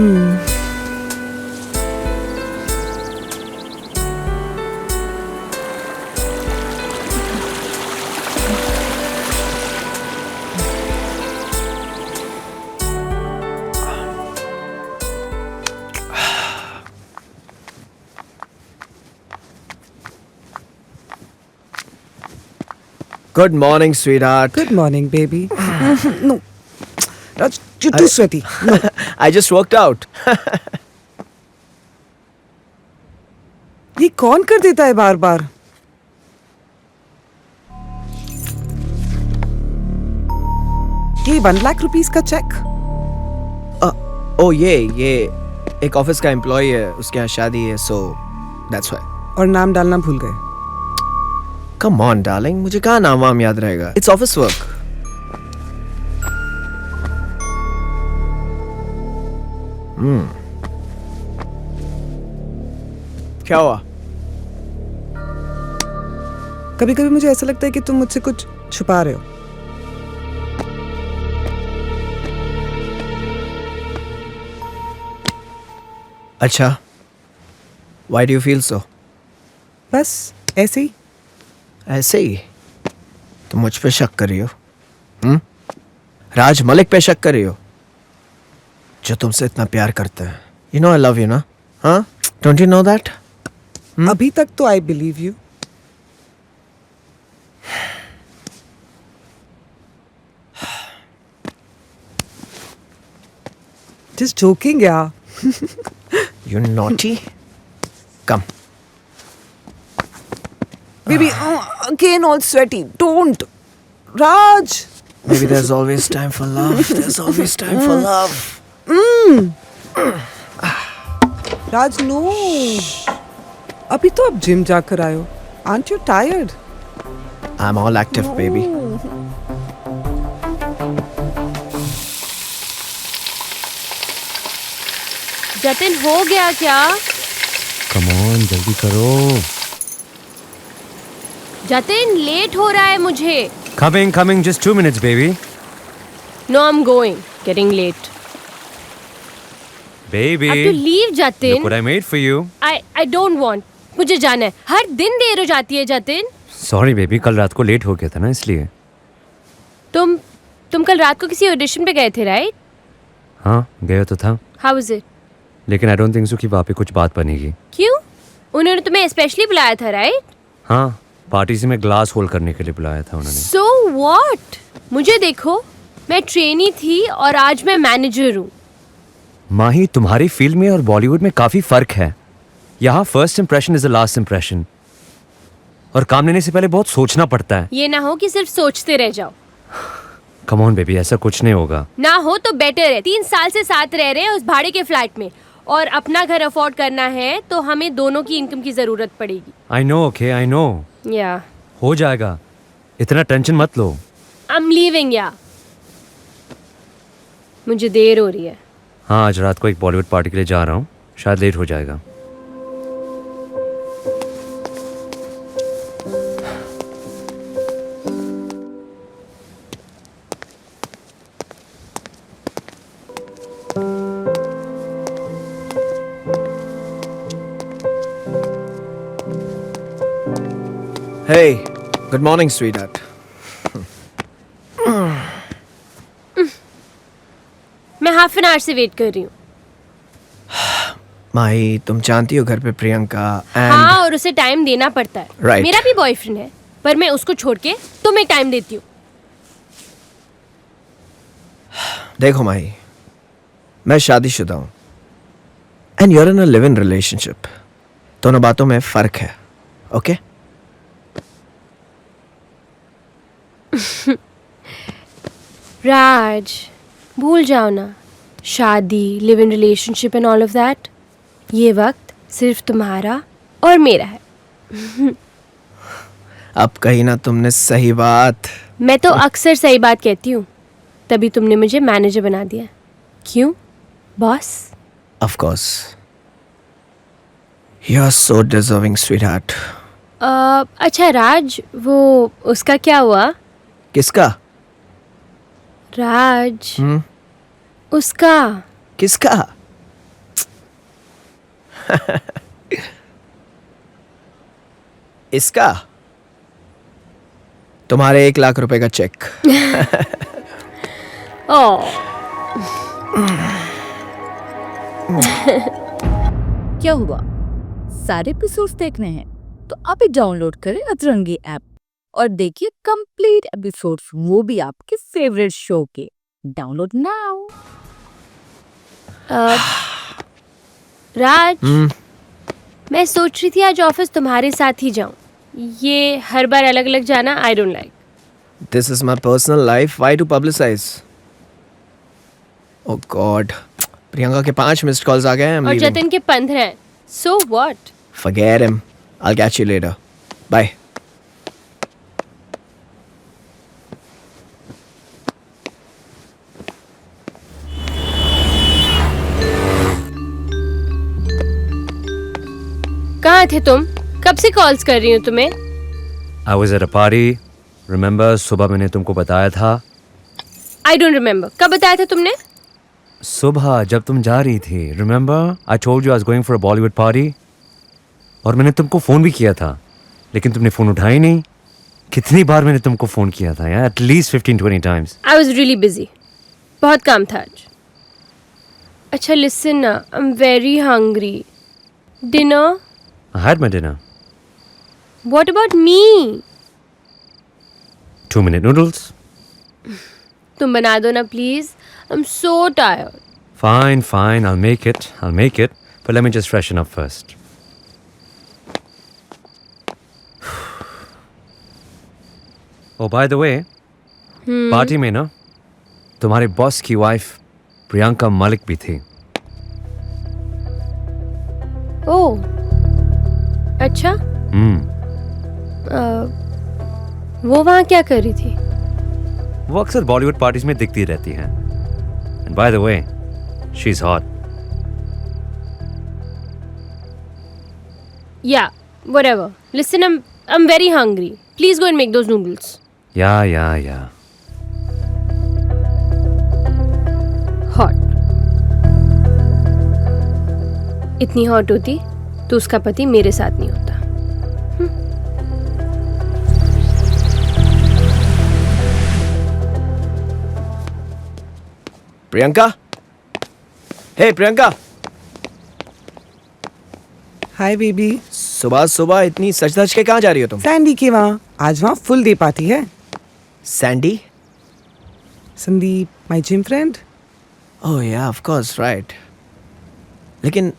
Good morning, sweetheart. Good morning, baby. No. Raj, you're too sweaty. No. I just worked out. ये कौन कर देता है बार बार? ये 1 लाख रुपीस का चेक? ये एक ऑफिस का एम्प्लॉय है, उसके यहाँ शादी है, so that's why. और नाम डालना भूल गए. Come on, darling. मुझे कहाँ नाम वाम याद रहेगा? It's office work. क्या हुआ? कभी कभी मुझे ऐसा लगता है कि तुम मुझसे कुछ छुपा रहे हो. अच्छा. Why do you feel so? बस ऐसे ही. ऐसे ही. तुम मुझ पे शक कर रही हो? राज मलिक पे शक कर रही हो? जो तुमसे इतना प्यार करता है. You know I love you, ना? हाँ? Don't you know that? अभी तक तो I believe you. Just joking, yeah. You naughty. Come. Baby, again all sweaty. Don't. Raj. Maybe there's always time for love. There's always time for love. Raj, no. अभी तो आप gym जाकर आए हो. Aren't you tired? I'm all active, baby. Jatin हो गया क्या? Come on, जल्दी करो. जतिन लेट हो रहा है मुझे. Coming, just 2 minutes, baby. No, I'm going. Getting late. Baby. I have to leave, Jatin. Look what I made for you. I don't want. मुझे जाना है. हर दिन देर हो जाती है जतिन. Sorry, baby. कल रात को लेट हो गया था ना इसलिए. तुम कल रात को किसी ऑडिशन पे गए थे, राइट? हाँ, गया तो था. How was it? लेकिन I don't think so कि वहाँ पे कुछ बात बनेगी. क्यों? उन्होंने तुम्हें स्पेशली बुलाया था, राइट? हाँ, पार्टी से मैं ग्लास होल्ड करने के लिए बुलाया था उन्होंने. So what? मुझे देखो, मैं ट्रेनी थी और आज मैं मैनेजर हूँ. माही, तुम्हारी फील्ड में और बॉलीवुड में काफी फर्क है. यहाँ first impression is the last impression. और काम लेने से पहले बहुत सोचना पड़ता है. ये ना हो कि सिर्फ सोचते रह जाओ. कम ऑन बेबी, ऐसा कुछ नहीं होगा. ना हो तो बेटर है. 3 साल से साथ रह रहे हैं उस भाड़े के फ्लैट में और अपना घर अफोर्ड करना है तो हमें दोनों की इनकम की जरूरत पड़ेगी. I know, okay, I know. या हो जाएगा, इतना टेंशन मत लो. I am leaving. या मुझे देर हो रही है. हाँ, आज रात को एक बॉलीवुड पार्टी के लिए जा रहा हूँ, शायद लेट हो जाएगा. Hey, good morning, sweetheart. मैं हाफ एन आवर से वेट कर रही हूँ. माही, तुम जानती हो घर पे प्रियंका हाँ, और उसे टाइम देना पड़ता है. Right. मेरा भी बॉयफ्रेंड है पर मैं उसको छोड़ के तुम्हें टाइम देती हूँ. देखो माही, मैं शादीशुदा हूँ and you're in a live in relationship. दोनों बातों में फर्क है. ओके? राज, भूल जाओ ना. शादी, live in relationship and all of that. ये वक्त सिर्फ तुम्हारा और मेरा है. अब कही ना तुमने सही बात. मैं तो अक्सर सही बात कहती हूँ, तभी तुमने मुझे मैनेजर बना दिया. क्यों boss? Of course. You are so deserving, sweetheart. अच्छा राज, वो उसका क्या हुआ? किसका? राज, उसका. किसका? इसका तुम्हारे 1 लाख रुपए का चेक। ओह क्या हुआ? सारे एपिसोड्स देखने हैं तो आप ही डाउनलोड करें अतरंगी ऐप और देखिए कंप्लीट एपिसोड्स, वो भी आपके फेवरेट शो के। Download now. राज, मैं सोच रही थी आज ऑफिस तुम्हारे साथ ही जाऊं। ये हर बार अलग अलग जाना I don't like. This is my personal life, why to publicise? Oh God, Priyanka के 5 मिस्ड कॉल्स आ गए हैं। और जतिन के 15। So what? Forget him. I'll catch you later. Bye. कहाँ थे तुम? कब से कॉल्स कर रही हूँ तुम्हें? I was at a party, remember? सुबह मैंने तुमको बताया था। I don't remember. कब बताया था तुमने? सुबह जब तुम जा रही थी, remember? I told you I was going for a Bollywood party. और मैंने तुमको फ़ोन भी किया था, लेकिन तुमने फ़ोन उठाया ही नहीं। कितनी बार मैंने तुमको फ़ोन किया था यार? At least 15-20 times. I was really busy, बहुत काम था आज। अच्छा लिसन ना, I am very hungry. Dinner? I had my dinner. What about me? 2-minute noodles. तुम बना दो ना please, I am so tired. Fine, fine, I'll make it. But let me just freshen up first. Oh, by the way, party में ना तुम्हारे boss की wife Priyanka Malik भी थी। ओह अच्छा, वो वहाँ क्या कर रही थी? वो अक्सर बॉलीवुड पार्टीज में दिखती रहती हैं। And by the way, she's hot. Yeah, whatever. Listen, I'm very hungry. Please go and make those noodles. Yeah. Hot. इतनी हॉट होती तो उसका पति मेरे साथ नहीं होता। प्रियंका, हे प्रियंका, हाय बेबी। सुबह सुबह इतनी सज धज के कहाँ जा रही हो तुम? सैंडी के वहाँ आज वहाँ फुल डे पार्टी है। Sandy? Sandeep, my gym friend. Oh yeah, of course, right. लेकिन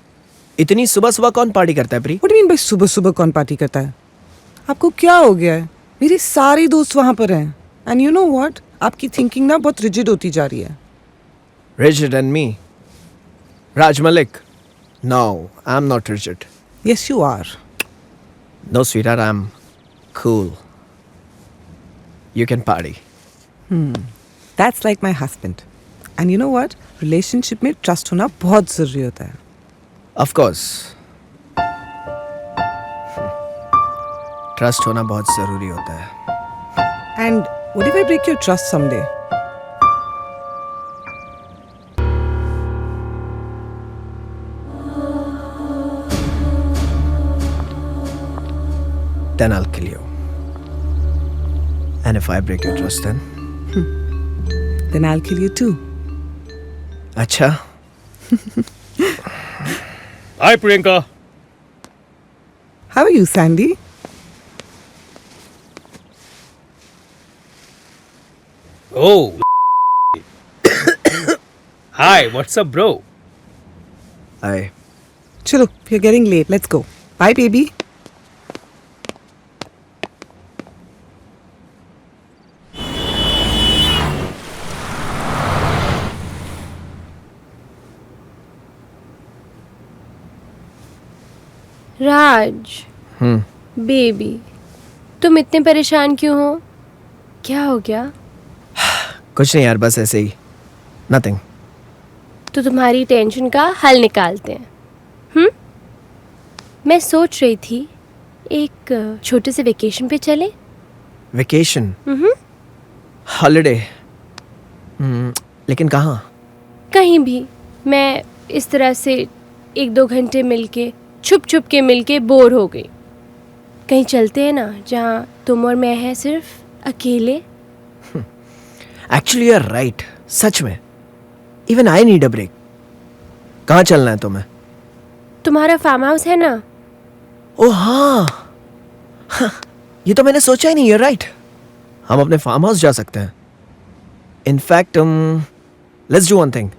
इतनी सुबह सुबह कौन पार्टी करता है pre? What do mean by सुबह सुबह कौन पार्टी करता है? आपको क्या हो गया है? मेरे सारे दोस्त वहाँ पर हैं। एंड यू नो व्हाट, आपकी थिंकिंग ना बहुत रिजिड होती जा रही है। Rigid and me? Raj Malik? No, I'm not rigid. Yes, you are. No, sweetheart, I'm cool. You can party. That's like my husband. And you know what? Relationship में trust होना बहुत ज़रूरी होता है। Of course. Trust होना बहुत ज़रूरी होता है। And what if I break your trust someday? Then I'll kill you. And if I break your trust, then? Then I'll kill you too. अच्छा. Hi, Priyanka. How are you, Sandy? Oh. Hi, what's up, bro? I. Chalo, we're getting late. Let's go. Bye, baby. Raj, baby, तुम इतने परेशान क्यों हो? क्या हो गया? कुछ नहीं यार, बस ऐसे ही. Nothing. तो तुम्हारी टेंशन का हल निकालते हैं. मैं सोच रही थी एक छोटे से वेकेशन पे चले. वेकेशन? हॉलिडे? लेकिन कहाँ? कहीं भी. मैं इस तरह से एक दो घंटे मिलके छुप छुप के मिलके बोर हो गई। कहीं चलते हैं ना जहाँ तुम और मैं हैं सिर्फ अकेले। एक्चुअली यू आर राइट, सच में even I need a break. कहाँ चलना है तुम्हें? तुम्हारा फार्म हाउस है ना? ओ हाँ, ये तो मैंने सोचा ही नहीं। यू राइट, हम अपने फार्म हाउस जा सकते हैं। In fact let's do one thing,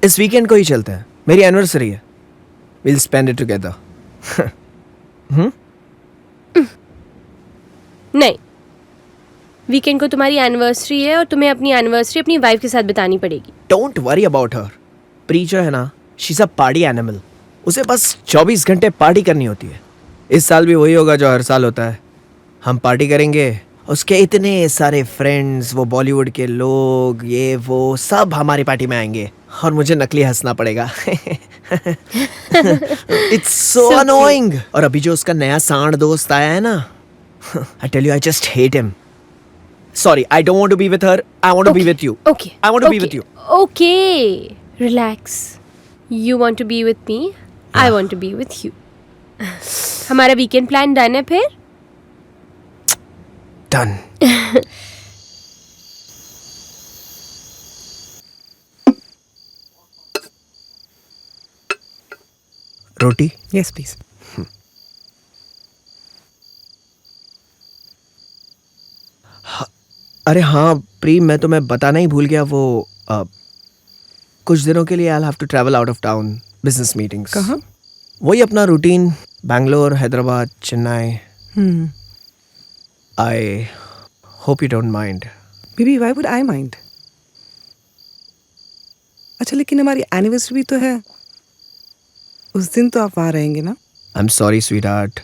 इस वीकेंड को ही चलते हैं। मेरी एनिवर्सरी है, विल स्पेंड इट टुगेदर। नहीं, वीकेंड को तुम्हारी एनिवर्सरी है और तुम्हें अपनी एनिवर्सरी अपनी वाइफ के साथ बितानी पड़ेगी। Don't worry about her. Pre जो है ना, she is a party animal. उसे बस 24 घंटे पार्टी करनी होती है। इस साल भी वही होगा जो हर साल होता है। हम पार्टी करेंगे, उसके इतने सारे फ्रेंड्स, वो बॉलीवुड के लोग, ये वो सब हमारी पार्टी में आएंगे और मुझे नकली हंसना पड़ेगा। It's so So annoying. और अभी जो उसका नया सांड दोस्त आया है ना, I tell you I just hate him. Sorry, I don't want to be with her. I want to be with you. Okay. I want to be with you. Okay. Relax. You want to be with me. I want to be with you. हमारा weekend plan done है फिर? Done. Roti? Yes, please. अरे हाँ pre, मैं तुम्हें बताना ही भूल गया। वो कुछ दिनों के लिए I have to travel out of town, business meetings. कहाँ? वही अपना routine, Bangalore, Hyderabad, Chennai. I hope you don't mind. Baby, why would I mind? अच्छा, लेकिन हमारी एनिवर्सरी भी तो है, उस दिन तो आप वहाँ रहेंगे ना? आई एम सॉरी स्वीटहार्ट,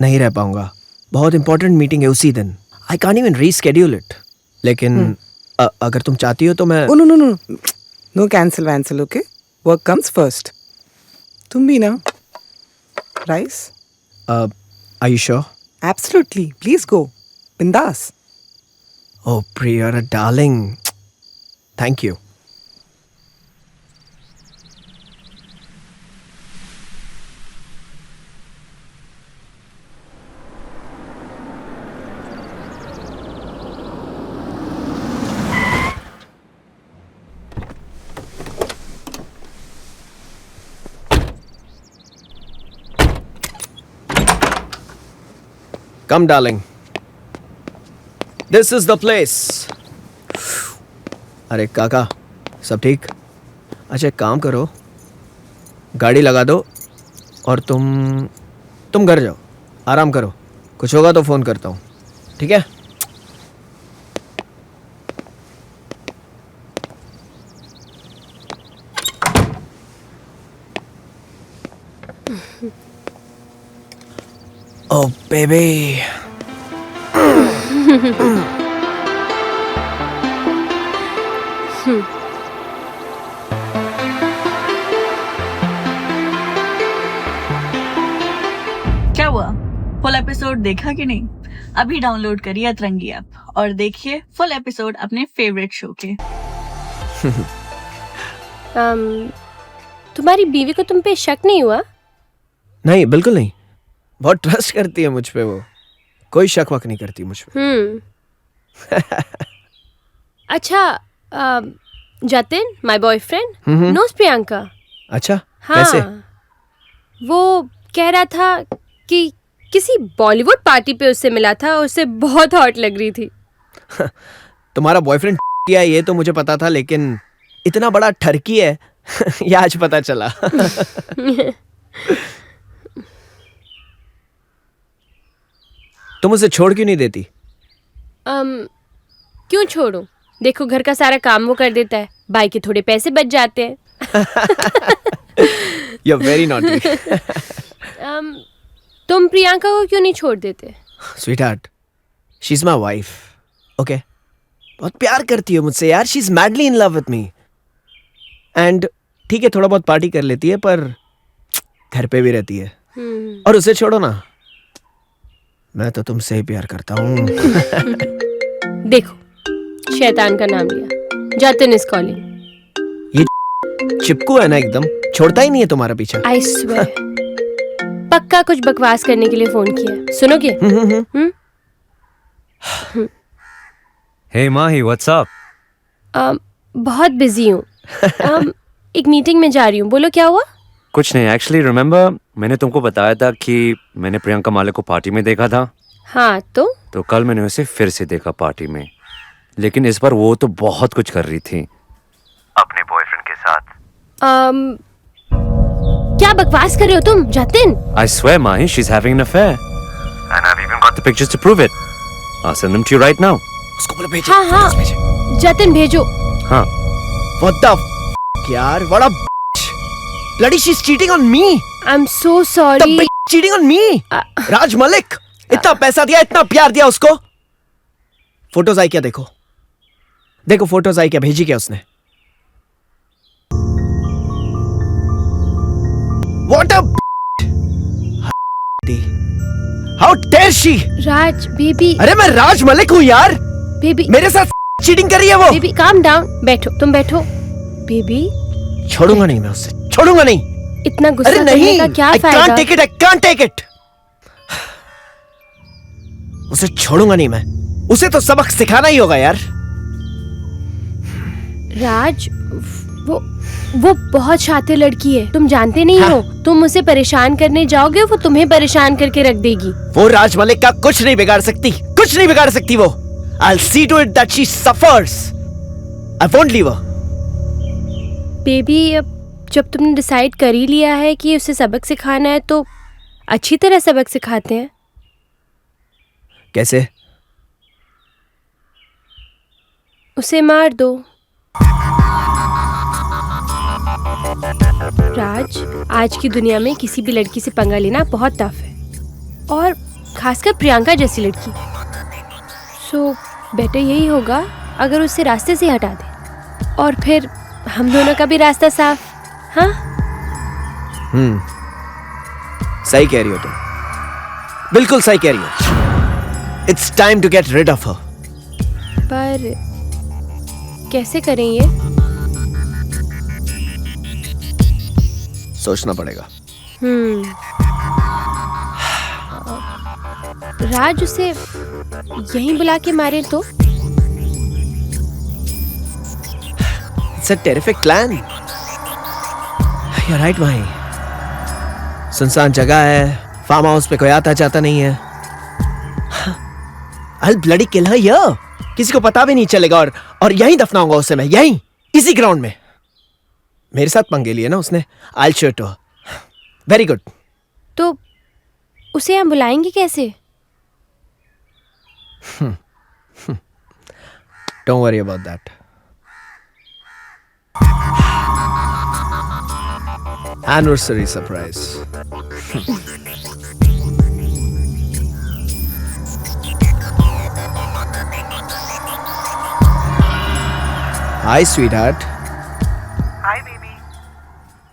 नहीं रह पाऊंगा। बहुत इंपॉर्टेंट मीटिंग है उसी दिन। I can't even reschedule it. लेकिन अगर तुम चाहती हो तो मैं Oh, no cancel वैंसल, okay? Work comes first. तुम भी ना? Rice? Are you sure? Absolutely. Please go. बिंदास. Oh, Pri, you're a darling. Thank you. Come, darling. This is the place. अरे काका, सब ठीक? अच्छा एक काम करो, गाड़ी लगा दो और तुम घर जाओ, आराम करो। कुछ होगा तो फ़ोन करता हूँ, ठीक है? Oh baby. क्या हुआ? फुल एपिसोड देखा कि नहीं? अभी डाउनलोड करिए अतरंगी ऐप और देखिए फुल एपिसोड अपने फेवरेट शो के। तुम्हारी बीवी को तुम पे शक नहीं हुआ? नहीं, बिल्कुल नहीं। बहुत ट्रस्ट करती है मुझ पे वो, कोई शक वक नहीं करती मुझ पे। अच्छा, Jatin my boyfriend knows Priyanka. अच्छा, हाँ, कैसे? वो कह रहा था कि किसी बॉलीवुड पार्टी पे उससे मिला था, उससे बहुत हॉट लग रही थी। तुम्हारा बॉयफ्रेंड किया ये तो मुझे पता था, लेकिन इतना बड़ा ठरकी है ये आज पता चला। तुम उसे छोड़ क्यों नहीं देती? क्यों छोड़ूं? देखो घर का सारा काम वो कर देता है, भाई के थोड़े पैसे बच जाते हैं। You're very naughty. तुम प्रियंका को क्यों नहीं छोड़ देते? Sweetheart, she's my wife. Okay? बहुत प्यार करती है मुझसे यार, she's madly in love with me. And ठीक है, थोड़ा बहुत पार्टी कर लेती है, पर घर पे भी रहती है। और उसे छोड़ो ना, मैं तो तुमसे ही प्यार करता हूँ। देखो, शैतान का नाम लिया। Jatin is calling. चिपकू है ना एकदम, छोड़ता ही नहीं है तुम्हारा पीछा। आई स्वेयर पक्का कुछ बकवास करने के लिए फोन किया। सुनोगे? हे माही, व्हाट्स अप? बहुत बिजी हूँ। एक मीटिंग में जा रही हूँ। बोलो क्या हुआ? कुछ नहीं, एक्चुअली रिमेम्बर मैंने तुमको बताया था कि मैंने प्रियंका मालिक को पार्टी में देखा था। हाँ तो कल मैंने उसे फिर से देखा पार्टी में, लेकिन इस बार वो तो बहुत कुछ कर रही थी अपने बॉयफ्रेंड के साथ। क्या बकवास कर रहे हो तुम Jatin? I swear, Mahi, she's having an affair. And I've even got the pictures to prove it. I'll send them to you right now. उसको बोलो भेजो। हाँ हाँ भेजो। जतिन भेजो। हाँ। What the f- यार, what a bitch. Bloody she's cheating on me. I'm so The sorry. bitch cheating on me. राज मलिक, इतना पैसा दिया, इतना प्यार दिया उसको। फोटोज आई क्या? देखो देखो फोटोज आई क्या, भेजी क्या उसने? What a How dare she? Raj baby अरे मैं राज मलिक हूँ यार, बेबी मेरे साथ चीटिंग कर रही है वो। Baby calm down. बैठो, तुम बैठो। बेबी छोड़ूंगा नहीं मैं उससे, छोड़ूंगा नहीं। इतना गुस्सा अरे करने नहीं, का क्या I फायदा? can't take it, I can't take it. उसे छोड़ूंगा नहीं मैं, उसे तो सबक सिखाना ही होगा यार। राज वो बहुत शातिर लड़की है, तुम जानते नहीं हो। तुम उसे परेशान करने जाओगे, वो तुम्हें परेशान करके रख देगी। वो राज मलिक का कुछ नहीं बिगाड़ सकती, कुछ नहीं बिगाड़ सकती वो। I'll see to it that she suffers. I won't leave her. Baby अब जब तुमने डिसाइड कर ही लिया है कि उसे सबक सिखाना है, तो अच्छी तरह सबक सिखाते हैं। कैसे? उसे मार दो। राज, आज की दुनिया में किसी भी लड़की से पंगा लेना बहुत टफ है, और खासकर प्रियंका जैसी लड़की। सो बेटर यही होगा अगर उसे रास्ते से हटा दे, और फिर हम दोनों का भी रास्ता साफ। हाँ सही कह रही हो तुम, बिल्कुल सही कह रही हो। It's time to get rid of her. पर कैसे करें ये? सोचना पड़ेगा। राज उसे यहीं बुला के मारे तो? It's a terrific plan. You're right भाई। सुनसान जगह है, फार्म हाउस पे कोई आता जाता नहीं है। I'll bloody kill her here. किसी को पता भी नहीं चलेगा, और यहीं दफनाऊंगा उसे मैं, यहीं इसी ग्राउंड में। मेरे साथ पंगे लिए ना उसने। I'll show it to her. Very good. तो उसे हम बुलाएंगे कैसे? Don't worry about that. Anniversary surprise. Hi sweetheart. Hi baby.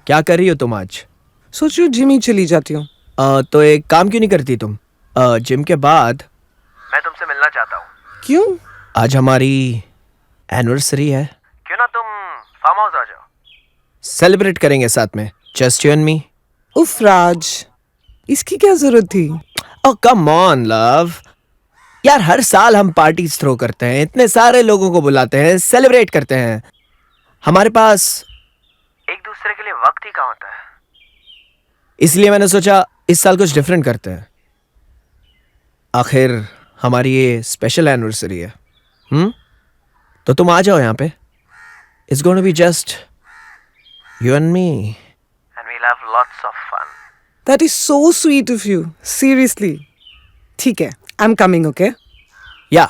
क्या कर रही हो तुम आज? सोच रही हूँ जिम ही चली जाती हूँ। तो एक काम क्यों नहीं करती तुम? जिम के बाद मैं तुमसे मिलना चाहता हूँ। क्यों? आज हमारी एनिवर्सरी है। क्यों ना तुम फार्म हाउस आ जाओ? सेलिब्रेट करेंगे साथ में, जस्ट यू एंड मी। उफ राज, इसकी क्या जरूरत थी? ओह कम ऑन लव, यार हर साल हम पार्टीज थ्रो करते हैं, इतने सारे लोगों को बुलाते हैं, सेलिब्रेट करते हैं। हमारे पास एक दूसरे के लिए वक्त ही कहाँ होता है। इसलिए मैंने सोचा इस साल कुछ डिफरेंट करते हैं। आखिर हमारी ये स्पेशल एनिवर्सरी है। तो तुम आ जाओ यहाँ पे। It's gonna be just you and me. And we'll have lots of fun. That is so sweet of you. Seriously. ठीक है, I'm coming, okay? Yeah,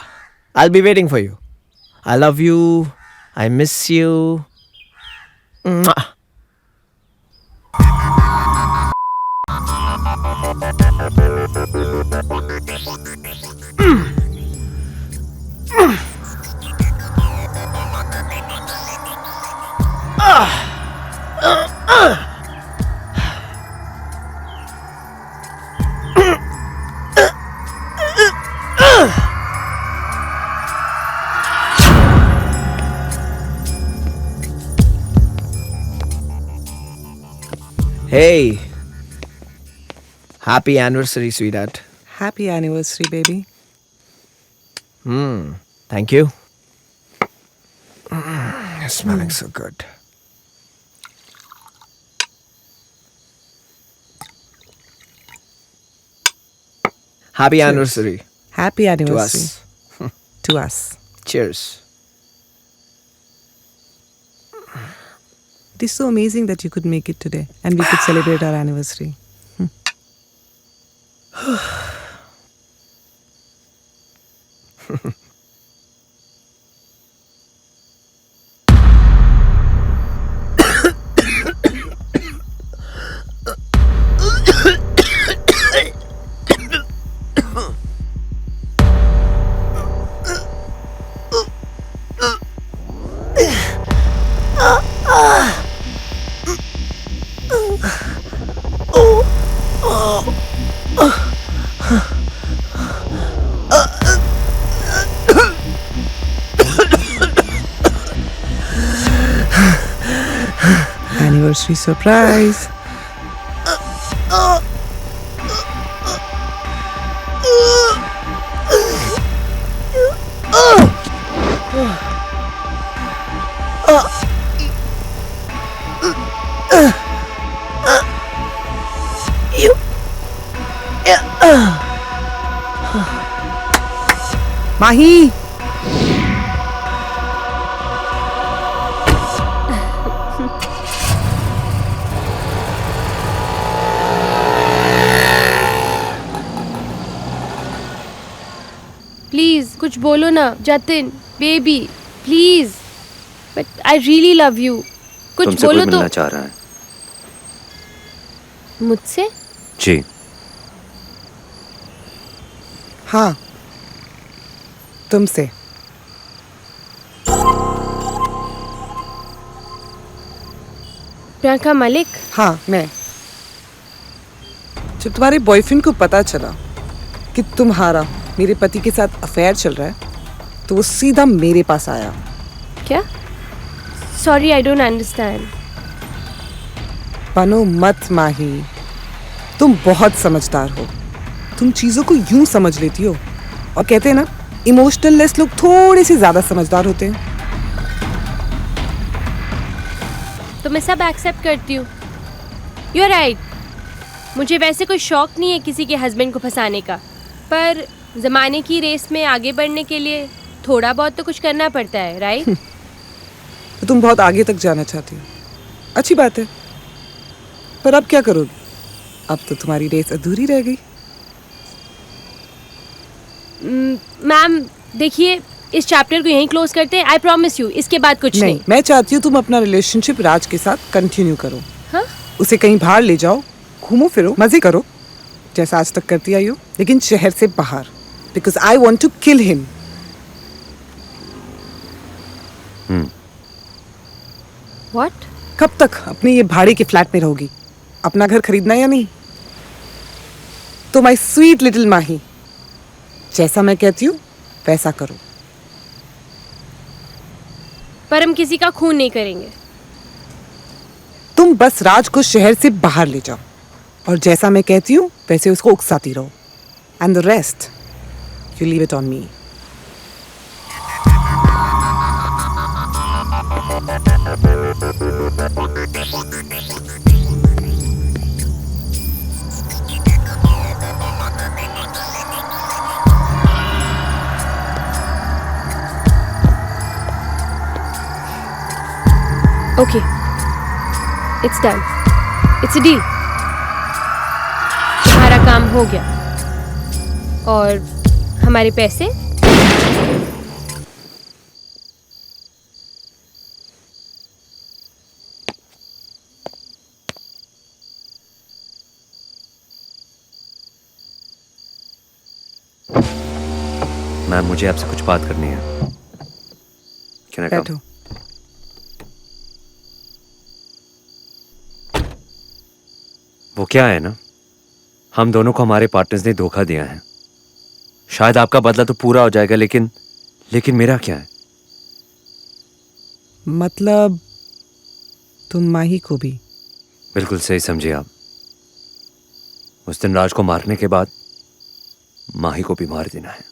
I'll be waiting for you. I love you. I miss you. Mwah. Hey, happy anniversary, sweetheart. Happy anniversary, baby. Thank you. You're smelling so good. Happy anniversary Happy to anniversary us. to us. Cheers. It is so amazing that you could make it today and we could celebrate our anniversary. Anniversary surprise. Mahi! Please कुछ बोलो ना Jatin baby please but I really love you कुछ तुमसे बोलो कोई तो मिलना चाह रहा है। मुझसे जी। हाँ तुमसे। प्रियंका मलिक हाँ मैं। जब तुम्हारे बॉयफ्रेंड को पता चला कि तुम्हारा मेरे पति के साथ अफेयर चल रहा है तो वो सीधा मेरे पास आया। क्या सॉरी आई डोंट अंडरस्टैंड बनो मत माही, तुम बहुत समझदार हो। तुम चीज़ों को यूं समझ लेती हो और कहते हैं ना इमोशनललेस लोग थोड़े से ज़्यादा समझदार होते हैं। तो मैं सब एक्सेप्ट करती हूँ। यू आर राइट, मुझे वैसे कोई शौक नहीं है किसी के हस्बैंड को फंसाने का, पर ज़माने की रेस में आगे बढ़ने के लिए थोड़ा बहुत तो कुछ करना पड़ता है, राइट? तो तुम बहुत आगे तक जाना चाहती हो, अच्छी बात है, पर अब क्या करोगे? अब तो तुम्हारी रेस अधूरी रह गई। मैम देखिए, इस चैप्टर को यहीं क्लोज करते हैं। आई प्रॉमिस यू इसके बाद कुछ नहीं। मैं चाहती हूँ तुम अपना रिलेशनशिप राज के साथ कंटिन्यू करो। हाँ? उसे कहीं बाहर ले जाओ, घूमो फिरो, मजे करो जैसा आज तक करती आई हो, लेकिन शहर से बाहर, because I want to kill him. What? कब तक अपने ये भाड़े के फ्लैट में रहोगी? अपना घर खरीदना या नहीं? तो माई स्वीट लिटिल माही, जैसा मैं कहती हूँ वैसा करो। पर हम किसी का खून नहीं करेंगे। तुम बस राज को शहर से बाहर ले जाओ और जैसा मैं कहती हूँ वैसे उसको उकसाती रहो, and the rest you leave it on me. Okay, it's done, it's a deal. तुम्हारा काम हो गया और हमारे पैसे मैम मुझे आपसे कुछ बात करनी है। Can I come? बैठो। वो क्या है ना, हम दोनों को हमारे पार्टनर्स ने धोखा दिया है। शायद आपका बदला तो पूरा हो जाएगा, लेकिन मेरा क्या है? मतलब तुम माही को भी? बिल्कुल सही समझे आप। उस दिन राज को मारने के बाद माही को भी मार देना है।